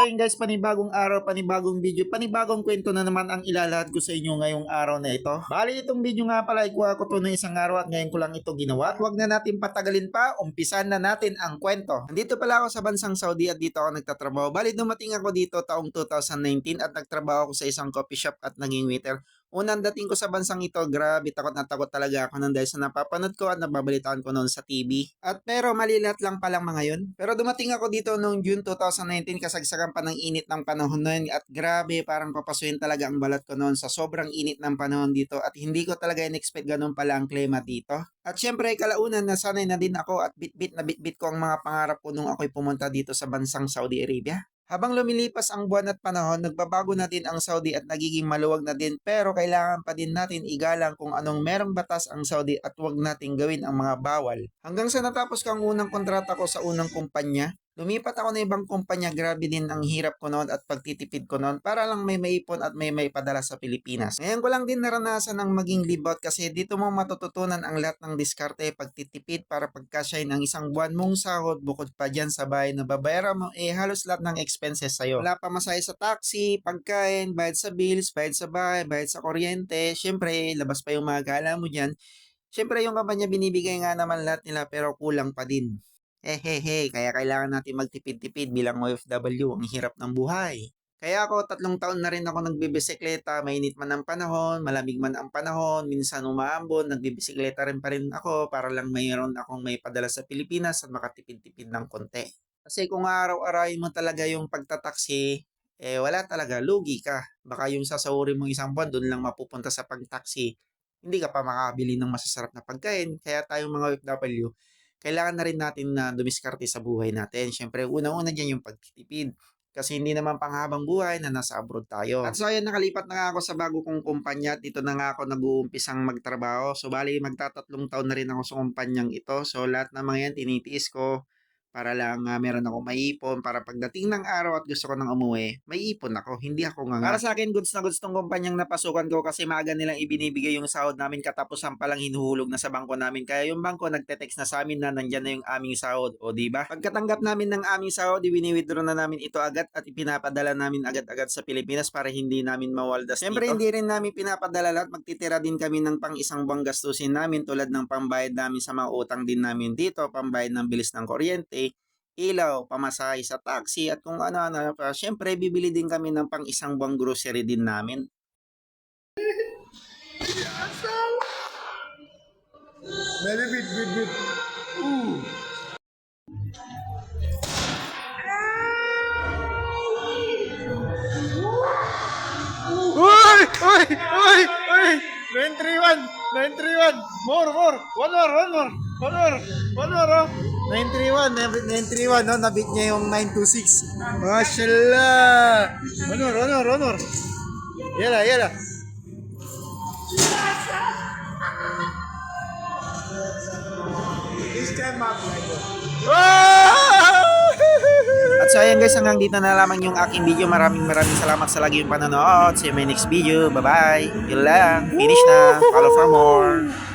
ayun guys, panibagong araw, panibagong video, panibagong kwento na naman ang ilalahad ko sa inyo ngayong araw na ito. Bali itong video nga pala, ikuha ko to ng isang araw at ngayon ko lang ito ginawa. At huwag na natin patagalin pa, umpisan na natin ang kwento. Nandito pala ako sa bansang Saudi at dito ako nagtatrabaho. Bali dumating ako dito taong 2019 at nagtrabaho ako sa isang coffee shop at naging waiter. Unang dating ko sa bansang ito, grabe takot na takot talaga ako nang dahil sa napapanood ko at nababalitaan ko noon sa TV. At pero malilat lang palang mga yun. Pero dumating ako dito noong June 2019, kasagsagan pa ng init ng panahon noon at grabe parang papasuhin talaga ang balat ko noon sa sobrang init ng panahon dito at hindi ko talaga in-expect ganun pala ang klima dito. At syempre kalaunan nasanay na din ako at bit-bit na bit-bit ko ang mga pangarap ko nung ako'y pumunta dito sa bansang Saudi Arabia. Habang lumilipas ang buwan at panahon, nagbabago na din ang Saudi at nagiging maluwag na din pero kailangan pa din natin igalang kung anong merong batas ang Saudi at huwag nating gawin ang mga bawal. Hanggang sa natapos kang unang kontrata ko sa unang kumpanya, lumipat ako na ibang kumpanya, grabe din ang hirap ko noon at pagtitipid ko noon para lang may maipon at may maipadala sa Pilipinas. Ngayon ko lang din naranasan ang maging libot kasi dito mo matututunan ang lahat ng diskarte, pagtitipid para pagkasyahin ang isang buwan mong sahod bukod pa dyan sa bahay na babayaran mo halos lahat ng expenses sa'yo. Wala pa masaya sa taxi, pagkain, bayad sa bills, bayad sa bahay, bayad sa kuryente, syempre labas pa yung mga gala mo dyan. Syempre yung kampanya binibigay nga naman lahat nila pero kulang pa din. Kaya kailangan natin magtipid-tipid bilang OFW, ang hirap ng buhay. Kaya ako 3 taon na rin ako nagbibisikleta, mainit man ang panahon, malamig man ang panahon, minsan umaambon, nagbibisikleta rin pa rin ako para lang mayroon akong may padala sa Pilipinas at makatipid-tipid ng konti. Kasi kung araw-arawin mo talaga yung pagtataksi, wala talaga, lugi ka. Baka yung sasahurin mo isang buwan, doon lang mapupunta sa pagtaksi. Hindi ka pa makabili ng masasarap na pagkain. Kaya tayong mga OFW, kailangan na rin natin na dumiskarte sa buhay natin. Siyempre, unang-una dyan yung pagtitipid. Kasi hindi naman panghabang buhay na nasa abroad tayo. At so ayan, nakalipat na nga ako sa bago kong kumpanya. Dito na nga ako nag-uumpisang magtrabaho. So bali, magta3 taon na rin ako sa kumpanyang ito. So lahat ng mga yan, tinitiis ko para lang meron akong maipon para pagdating ng araw at gusto ko nang umuwi, may ipon ako, hindi ako nga. Para sa akin, goods na goods tong kumpanyang napasukan ko kasi maaga nilang ibinibigay yung sahod namin katapusan palang hinuhulog na sa bangko namin. Kaya yung bangko nagte-text na sa amin na nandyan na yung aming sahod. O diba? Pagkatanggap namin ng aming sahod, wini-withdraw na namin ito agad at ipinapadala namin agad-agad sa Pilipinas para hindi namin mawaldas dito. Siyempre, hindi rin namin pinapadala lahat. Magtitira din kami ng pang isang buwang gastusin namin tulad ng pambayad namin sa mga utang din namin dito, pambayad ng bilis ng kuryente, ilaw, pamasahe sa taxi at kung ano-ano pa. Siyempre, bibili din kami ng pang isang buwang grocery din namin. Very bit. Ooh. Uy! 931! More! One more, oh. 931, no? Nabit niya yung 926. Mashallah! Honor. Yala. This time up, At so ayan guys, hanggang dito na lamang yung aking video. Maraming salamat sa lagi yung panonood. See you in my next video. Bye bye. Yun lang. Finish na. Follow for more.